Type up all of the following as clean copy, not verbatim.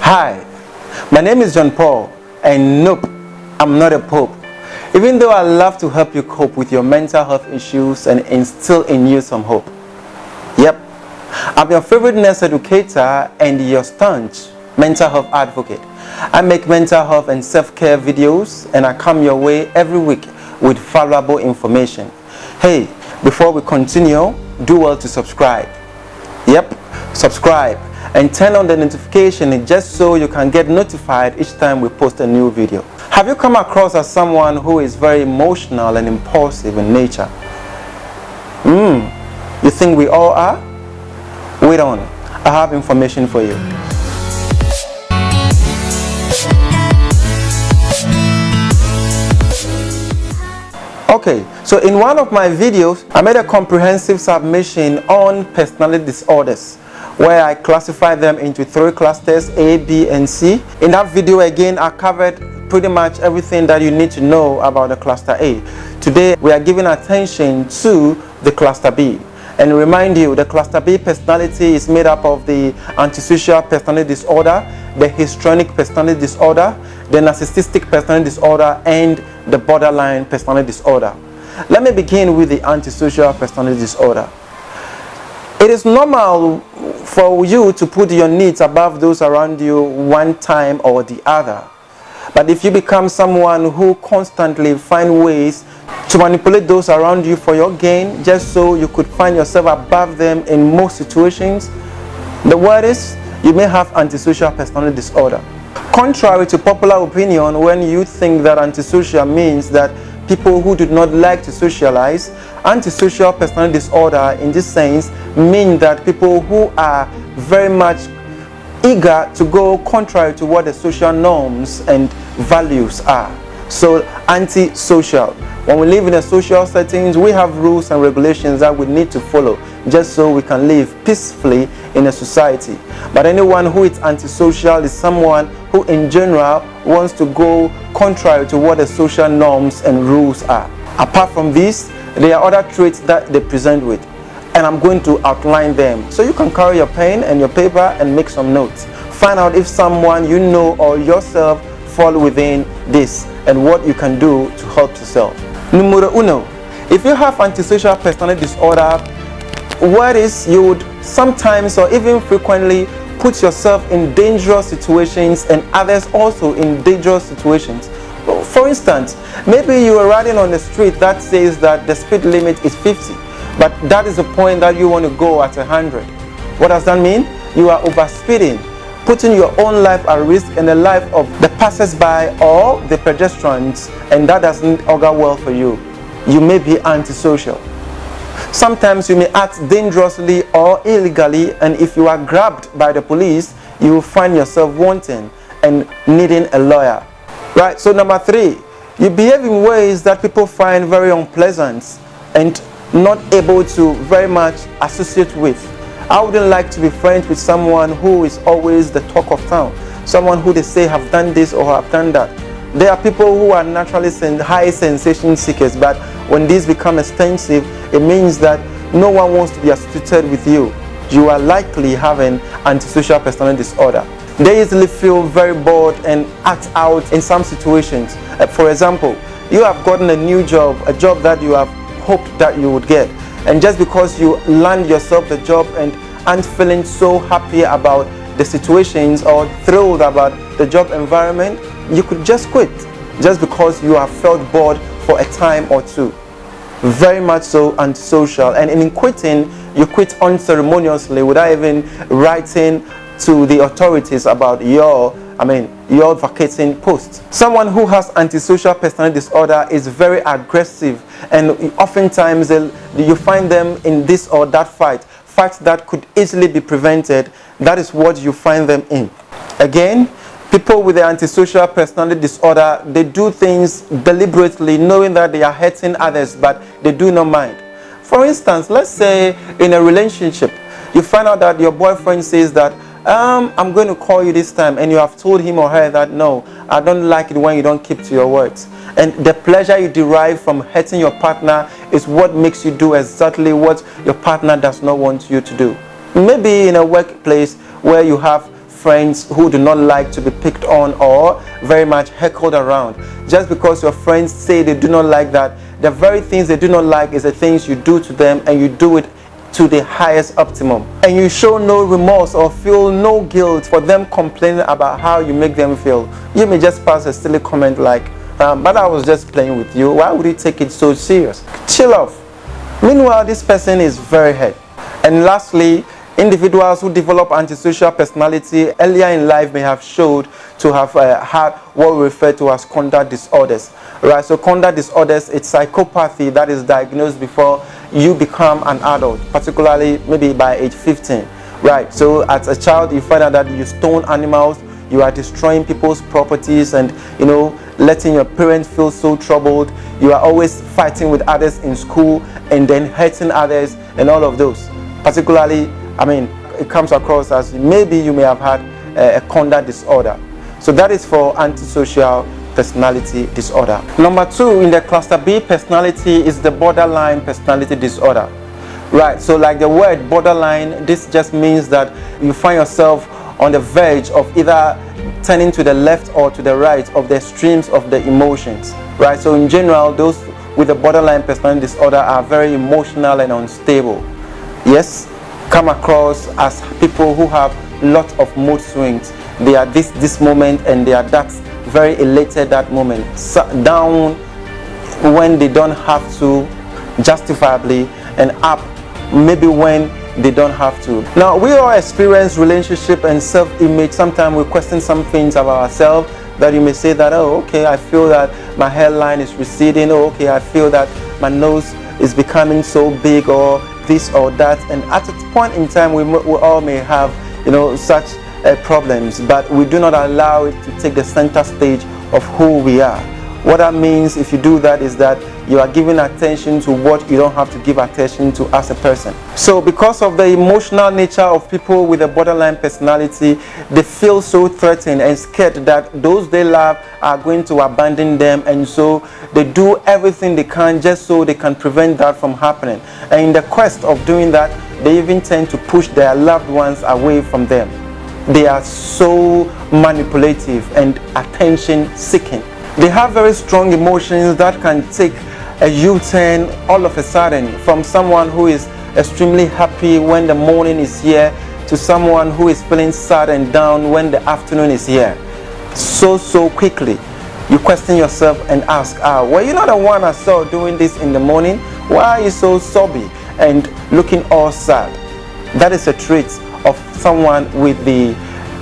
Hi, my name is John Paul, and nope, I'm not a pope. Even though I love to help you cope with your mental health issues and instill in you some hope. Yep, I'm your favorite nurse educator and your staunch mental health advocate. I make mental health and self-care videos, and I come your way every week with valuable information. Hey, before we continue, do well to subscribe. Yep, subscribe and turn on the notification just so you can get notified each time we post a new video. Have you come across as someone who is very emotional and impulsive in nature? You think we all are? Wait on, I have information for you. Okay, so in one of my videos, I made a comprehensive submission on personality disorders, where I classified them into 3 clusters, A, B, and C. In that video, again, I covered pretty much everything that you need to know about the cluster A. Today, we are giving attention to the cluster B. And remind you, the cluster B personality is made up of the antisocial personality disorder, the histrionic personality disorder, the narcissistic personality disorder, and the borderline personality disorder. Let me begin with the antisocial personality disorder. It is normal for you to put your needs above those around you one time or the other. But if you become someone who constantly find ways to manipulate those around you for your gain, just so you could find yourself above them in most situations, the word is, you may have antisocial personality disorder. Contrary to popular opinion, when you think that antisocial means that people who do not like to socialize, antisocial personality disorder in this sense mean that people who are very much eager to go contrary to what the social norms and values are. So antisocial. When we live in a social settings, we have rules and regulations that we need to follow just so we can live peacefully in a society. But anyone who is antisocial is someone who in general wants to go contrary to what the social norms and rules are. Apart from this, there are other traits that they present with, and I'm going to outline them. So you can carry your pen and your paper and make some notes. Find out if someone you know or yourself fall within this and what you can do to help yourself. Numero uno, if you have antisocial personality disorder, what is, you would sometimes or even frequently put yourself in dangerous situations and others also in dangerous situations. For instance, maybe you are riding on the street that says that the speed limit is 50, but that is the point that you want to go at 100. What does that mean? You are overspeeding, putting your own life at risk and the life of the passers-by or the pedestrians, and that doesn't augur well for you. You may be antisocial. Sometimes you may act dangerously or illegally, and if you are grabbed by the police, you will find yourself wanting and needing a lawyer. Right, so number 3, you behave in ways that people find very unpleasant and not able to very much associate with. I wouldn't like to be friends with someone who is always the talk of town, someone who they say have done this or have done that. There are people who are naturally high sensation seekers, but when these become extensive, it means that no one wants to be associated with you. You are likely having antisocial personality disorder. They easily feel very bored and act out in some situations. For example, you have gotten a new job, a job that you have hoped that you would get. And just because you land yourself the job and aren't feeling so happy about the situations or thrilled about the job environment, you could just quit just because you have felt bored for a time or two. Very much so antisocial. And in quitting, you quit unceremoniously without even writing to the authorities about your vacating post. Someone who has antisocial personality disorder is very aggressive, and oftentimes you find them in this or that fights that could easily be prevented. That is what you find them in. Again, people with the antisocial personality disorder, they do things deliberately knowing that they are hurting others, but they do not mind. For instance, let's say in a relationship, you find out that your boyfriend says that I'm going to call you this time, and you have told him or her that no, I don't like it when you don't keep to your words. And the pleasure you derive from hurting your partner is what makes you do exactly what your partner does not want you to do. Maybe in a workplace where you have friends who do not like to be picked on or very much heckled around. Just because your friends say they do not like that, the very things they do not like is the things you do to them, and you do it to the highest optimum. And you show no remorse or feel no guilt for them complaining about how you make them feel. You may just pass a silly comment like, but I was just playing with you. Why would you take it so serious? Chill off. Meanwhile, this person is very hurt. And lastly, individuals who develop antisocial personality earlier in life may have showed to have had what we refer to as conduct disorders. Right, so conduct disorders, it's psychopathy that is diagnosed before you become an adult, particularly maybe by age 15. Right, so as a child you find out that you stone animals, you are destroying people's properties, and letting your parents feel so troubled. You are always fighting with others in school and then hurting others and all of those. Particularly, it comes across as maybe you may have had a conduct disorder. So that is for antisocial personality disorder. Number 2 in the cluster B personality is the borderline personality disorder. Right, so like the word borderline, this just means that you find yourself on the verge of either turning to the left or to the right of the extremes of the emotions. Right, so in general, those with the borderline personality disorder are very emotional and unstable. Yes, come across as people who have lots of mood swings. They are this moment, and they are that very elated that moment, down when they don't have to, justifiably, and up maybe when they don't have to. Now, we all experience relationship and self-image. Sometimes we question some things about ourselves that you may say that, oh, okay, I feel that my hairline is receding, oh, okay, I feel that my nose is becoming so big, or this or that. And at a point in time, we all may have such problems, but we do not allow it to take the center stage of who we are. What that means, if you do that, is that you are giving attention to what you don't have to give attention to as a person. So because of the emotional nature of people with a borderline personality, they feel so threatened and scared that those they love are going to abandon them, and so they do everything they can just so they can prevent that from happening. And in the quest of doing that, they even tend to push their loved ones away from them. They are so manipulative and attention seeking. They have very strong emotions that can take a U-turn all of a sudden, from someone who is extremely happy when the morning is here to someone who is feeling sad and down when the afternoon is here. So quickly. You question yourself and ask, were you not the one I saw doing this in the morning? Why are you so sobby and looking all sad? That is a trait of someone with the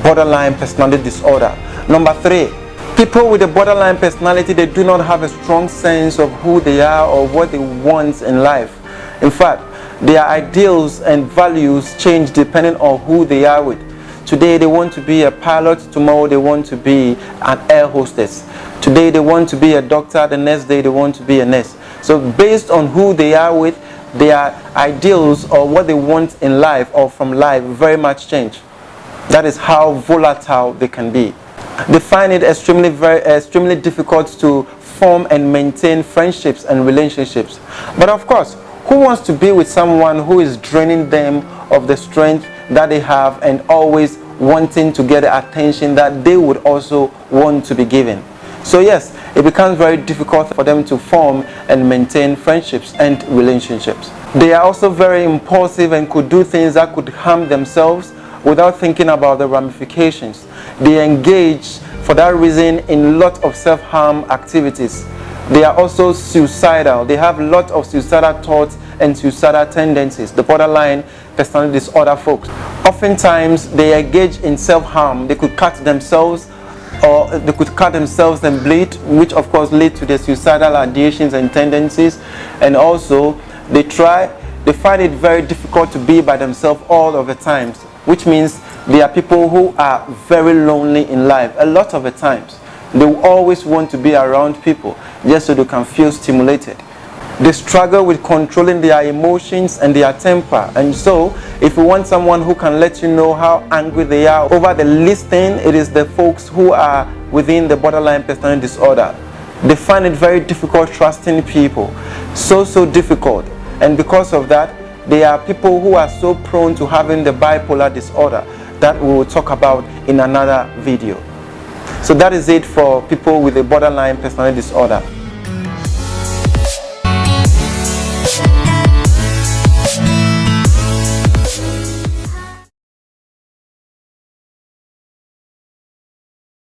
borderline personality disorder. Number 3, people with a borderline personality, they do not have a strong sense of who they are or what they want in life. In fact, their ideals and values change depending on who they are with. Today they want to be a pilot, tomorrow they want to be an air hostess. Today they want to be a doctor, the next day they want to be a nurse. So based on who they are with, their ideals or what they want in life or from life very much change. That is how volatile they can be. They find it extremely difficult to form and maintain friendships and relationships. But of course, who wants to be with someone who is draining them of the strength that they have and always wanting to get the attention that they would also want to be given? So yes, it becomes very difficult for them to form and maintain friendships and relationships. They are also very impulsive and could do things that could harm themselves without thinking about the ramifications. They engage for that reason in lots of self-harm activities. They are also suicidal. They have lots of suicidal thoughts and suicidal tendencies. The borderline personality disorder folks, oftentimes they engage in self-harm. They could cut themselves, or they could cut themselves and bleed, which of course lead to their suicidal ideations and tendencies. And also they find it very difficult to be by themselves all of the times, which means they are people who are very lonely in life a lot of the times. They will always want to be around people just so they can feel stimulated. They struggle with controlling their emotions and their temper. And so, if you want someone who can let you know how angry they are over the least thing, it is the folks who are within the borderline personality disorder. They find it very difficult trusting people. So difficult. And because of that, they are people who are so prone to having the bipolar disorder. that we will talk about in another video. So that is it for people with a borderline personality disorder.